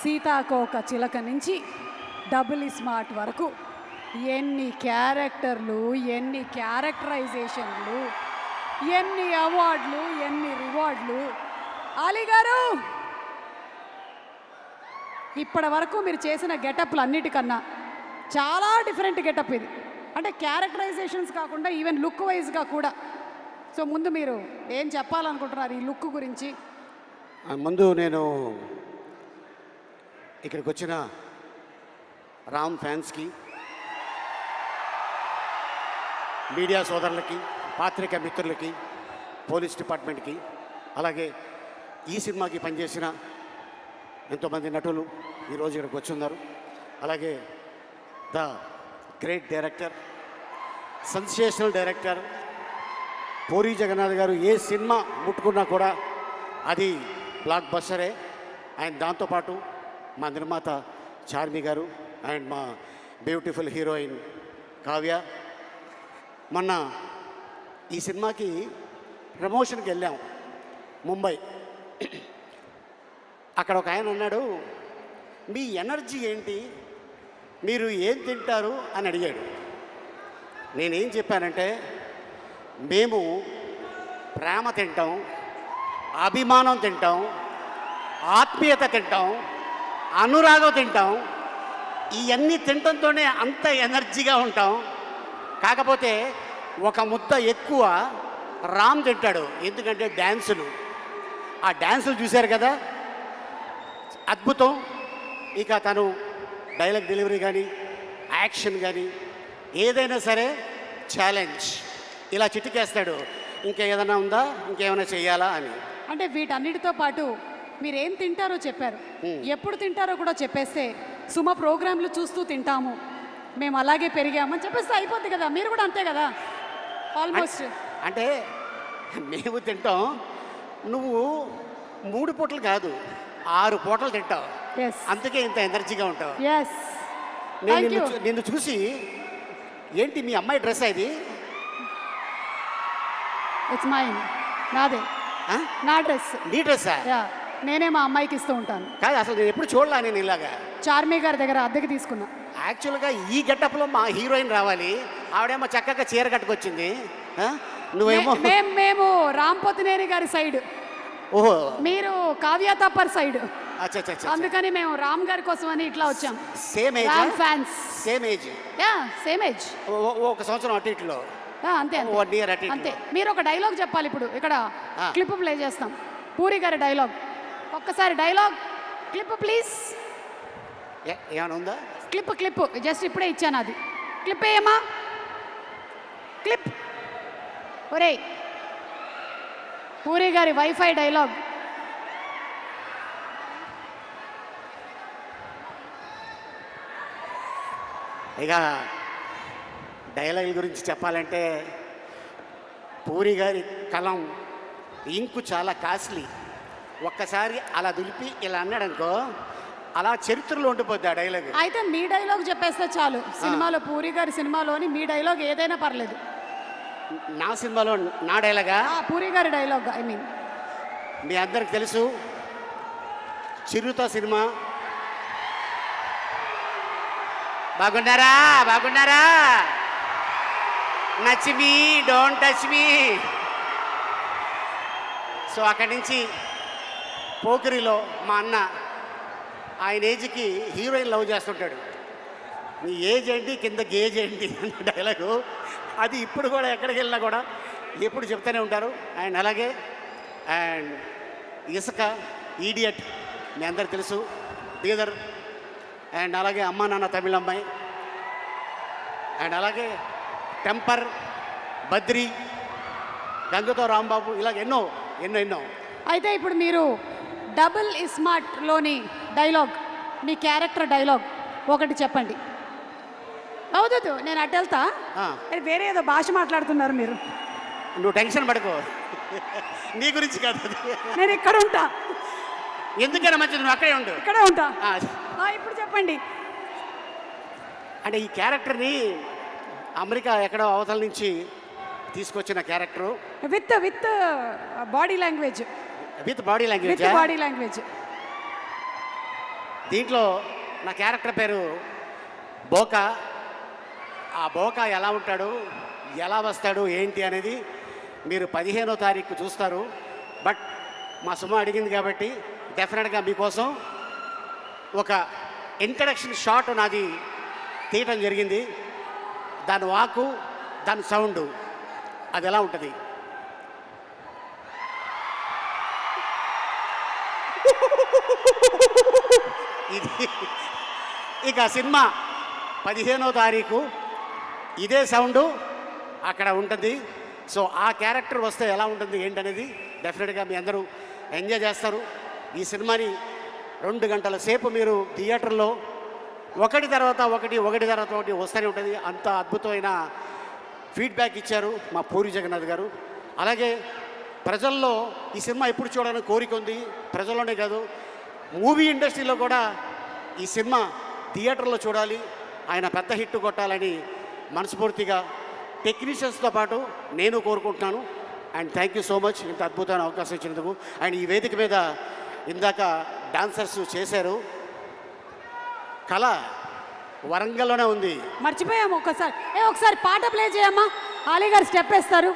సీతాకోక చిలక నుంచి డబుల్ స్మార్ట్ వరకు ఎన్ని క్యారెక్టర్లు, ఎన్ని క్యారెక్టరైజేషన్లు, ఎన్ని అవార్డులు, ఎన్ని రివార్డులు. అలీ గారు, ఇప్పటి వరకు మీరు చేసిన గెటప్లు అన్నిటికన్నా చాలా డిఫరెంట్ గెటప్ ఇది. అంటే క్యారెక్టరైజేషన్స్ కాకుండా ఈవెన్ లుక్ వైజ్గా కూడా. సో ముందు మీరు ఏం చెప్పాలనుకుంటున్నారు ఈ లుక్ గురించి? ముందు నేను ఇక్కడికి వచ్చిన రామ్ ఫ్యాన్స్కి, మీడియా సోదరులకి, పాత్రికా మిత్రులకి, పోలీస్ డిపార్ట్మెంట్కి, అలాగే ఈ సినిమాకి పనిచేసిన ఎంతోమంది నటులు ఈరోజు ఇక్కడికి వచ్చున్నారు. అలాగే the great director, sensational director Puri Jagannadh గారు ఏ సినిమా ముట్టుకున్నా కూడా అది బ్లాక్ బస్టరే. అండ్ దాంతోపాటు మా నిర్మాత చార్మి గారు అండ్ మా బ్యూటిఫుల్ హీరోయిన్ కావ్య. మొన్న ఈ సినిమాకి ప్రమోషన్కి వెళ్ళాం ముంబై. అక్కడ ఒక ఆయన అన్నాడు, మీ ఎనర్జీ ఏంటి, మీరు ఏం తింటారు అని అడిగాడు. నేనేం చెప్పానంటే, మేము ప్రేమ తింటాం, అభిమానం తింటాం, ఆత్మీయత తింటాం, అనురాగం తింటాం. ఇవన్నీ తినడంతోనే అంత ఎనర్జీగా ఉంటాం. కాకపోతే ఒక ముద్ద ఎక్కువ రామ్ తింటాడు, ఎందుకంటే డ్యాన్సులు. ఆ డ్యాన్సులు చూశారు కదా, అద్భుతం. ఇక తను డైలాగ్ డెలివరీ కానీ, యాక్షన్ కానీ ఏదైనా సరే ఛాలెంజ్. ఇలా చిటికేస్తాడు, ఇంకేదైనా ఉందా, ఇంకేమైనా చేయాలా అని. అంటే వీటన్నిటితో పాటు మీరు ఏం తింటారో చెప్పారు, ఎప్పుడు తింటారో కూడా చెప్పేస్తే సుమ ప్రోగ్రాంలు చూస్తూ తింటాము, మేము అలాగే పెరిగామని చెప్పేస్తే అయిపోద్ది కదా. మీరు కూడా అంతే కదా ఆల్మోస్ట్. అంటే మేము తింటాం, నువ్వు 3 పూటలు కాదు 6 పూటలు తింటావు, అందుకే ఇంత ఎనర్జీగా ఉంటావు. నేను నిన్ను చూసి, ఏంటి మీ అమ్మాయి డ్రెస్ ఇది? ఇట్స్ మైన్, నాదే, నా డ్రెస్. నీ డ్రెస్సా? నేనే మా అమ్మాయికి ఇస్తూ ఉంటాను. కాదు, అసలు నేను ఎప్పుడు చూడలా నేను ఇలాగా. చార్మి గారి దగ్గర అద్దెకి తీసుకున్నా. యాక్చువల్గా ఈ గెటప్లో మా హీరోయిన్ రావాలి, ఆవిడేమో చక్కగా చీర కట్టుకొచ్చింది, నువ్వేమో మేము రాంపోతినేని గారి సైడ్, ఓహో మీరు కావ్య తప్పర్ సైడ్. అచ్చా, అందుకని మేము రామ్ గారి కోసం అని ఇట్లా వచ్చాం. Same age, Ram fans. Same age, same age, ఒక సంవత్సరం అటు ఇటులో. అంతే 1 year అటు అంతే. మీరు ఒక డైలాగ్ చెప్పాలి ఇప్పుడు. ఇక్కడ క్లిప్ ప్లే చేస్తాం, పూరి గారి డైలాగ్. ఒక్కసారి డైలాగ్ క్లిప్ ప్లీజ్. ఏమైనా ఉందా? క్లిప్ జస్ట్ ఇప్పుడే ఇచ్చాను, అది క్లిప్ ఏమా, క్లిప్. ఒరే పూరి గారి వైఫై డైలాగ్. ఇక డైలాగుల గురించి చెప్పాలంటే, పూరి గారి కలం ఇంకు చాలా కాస్ట్లీ. ఒక్కసారి అలా దులిపి ఇలా అన్నాడు అనుకో, అలా చరిత్రలో ఉండిపోద్ది ఆ డైలాగ్. అయితే మీ డైలాగ్ చెప్పేస్తే చాలు. సినిమాలో, పూరి గారి సినిమాలోని మీ డైలాగ్ ఏదైనా పర్లేదు. నా సినిమాలో నా డైలాగా? పూరి గారి డైలాగ్. ఐ మీన్ మీ అందరికి తెలుసు, చిరుత సినిమా. బాగున్నారా? నచ్ మీ, డోంట్ టచ్ మీ. సో అక్కడి నుంచి పోకిరిలో మా అన్న, ఆయన ఏజ్కి హీరోయిన్ లవ్ చేస్తుంటాడు. నీ ఏజ్ ఏంటి, కింద గేజ్ ఏంటి అన్న డైలాగు. అది ఇప్పుడు కూడా ఎక్కడికి వెళ్ళినా కూడా ఎప్పుడు చెప్తూనే ఉంటారు. అండ్ అలాగే ఇసుక, ఈడియట్ మీ అందరికి తెలుసు, బీదర్. అండ్ అలాగే అమ్మా నాన్న తమిళ అమ్మాయి. అండ్ అలాగే టెంపర్, బద్రి, గంగతో రాంబాబు, ఇలాగ ఎన్నో. అయితే ఇప్పుడు మీరు డబుల్ స్మార్ట్లోని డైలాగ్, మీ క్యారెక్టర్ డైలాగ్ ఒకటి చెప్పండి. అవుతుంది, నేను అటు వెళ్తా. వేరే ఏదో భాష మాట్లాడుతున్నారు మీరు. నువ్వు టెన్షన్ పడుకో, నీ గురించి కాదు, నేను ఇక్కడ ఉంటా. ఎందుకైనా మంచిది, నువ్వు అక్కడే ఉండు. ఇక్కడే ఉంటా. ఇప్పుడు చెప్పండి. అంటే ఈ క్యారెక్టర్ని అమెరికా ఎక్కడో అవతల నుంచి తీసుకొచ్చిన character, with body language. With body language. దీంట్లో నా క్యారెక్టర్ పేరు బోకా. ఆ బోకా ఎలా ఉంటాడు, ఎలా వస్తాడు, ఏంటి అనేది మీరు 15వ తారీఖు చూస్తారు. బట్ మా సుమ అడిగింది కాబట్టి డెఫినెట్గా మీకోసం ఒక ఇంట్రడక్షన్ షాట్ నాది తీయటం జరిగింది. దాని వాకు, దాని సౌండ్ అది ఎలా ఉంటుంది. ఇది ఇక సినిమా 15వ తారీఖు ఇదే సౌండు అక్కడ ఉంటుంది. సో ఆ క్యారెక్టర్ వస్తే ఎలా ఉంటుంది ఏంటనేది డెఫినెట్గా మీ అందరూ ఎంజాయ్ చేస్తారు. ఈ సినిమాని 2 గంటల సేపు మీరు థియేటర్లో ఒకటి తర్వాత ఒకటి వస్తూనే ఉంటుంది. అంత అద్భుతమైన ఫీడ్బ్యాక్ ఇచ్చారు మా పూరి జగన్నాథ్ గారు. అలాగే ప్రజల్లో ఈ సినిమా ఎప్పుడు చూడాలని కోరిక ఉంది. ప్రజల్లోనే కాదు, మూవీ ఇండస్ట్రీలో కూడా ఈ సినిమా థియేటర్లో చూడాలి, ఆయన పెద్ద హిట్ కొట్టాలని మనస్ఫూర్తిగా టెక్నీషియన్స్తో పాటు నేను కోరుకుంటున్నాను. And thank you so much ఇంత అద్భుతమైన అవకాశం ఇచ్చినందుకు. అండ్ ఈ వేదిక మీద ఇందాక డాన్సర్స్ చేశారు. కళ వరంగల్లోనే ఉంది. మర్చిపోయాము ఒకసారి పాట ప్లే చేయమ్మా. ఆలీ గారు స్టెప్ వేస్తారు.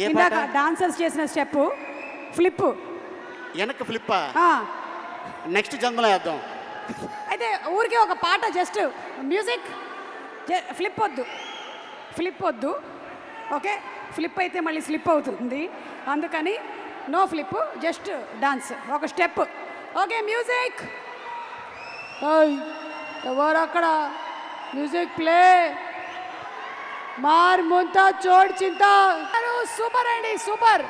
ఏ ఇందాక పాట? డాన్సర్స్ చేసిన స్టెప్ ఫ్లిప్. వెనక్కి ఫ్లిప్పా? నెక్స్ట్ జన్మలో వేద్దాం. అయితే ఊరికే ఒక పాట జస్ట్ మ్యూజిక్. ఫ్లిప్ వద్దు. ఓకే, ఫ్లిప్ అయితే మళ్ళీ స్లిప్ అవుతుంది. అందుకని నో ఫ్లిప్, జస్ట్ డాన్స్, ఒక స్టెప్. Okay, music. ఎవరు అక్కడ? Music play. మార్ ముంతా చోడ్ చింతా. సూపర్ అండి, సూపర్.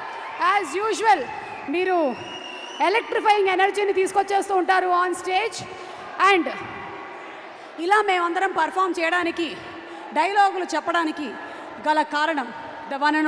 యాజ్ యూజువల్ మీరు ఎలక్ట్రిఫైయింగ్ ఎనర్జీని తీసుకొచ్చేస్తూ ఉంటారు ఆన్ స్టేజ్. అండ్ ఇలా మేమందరం పర్ఫామ్ చేయడానికి, డైలాగులు చెప్పడానికి గల కారణం ద వన్ అండ్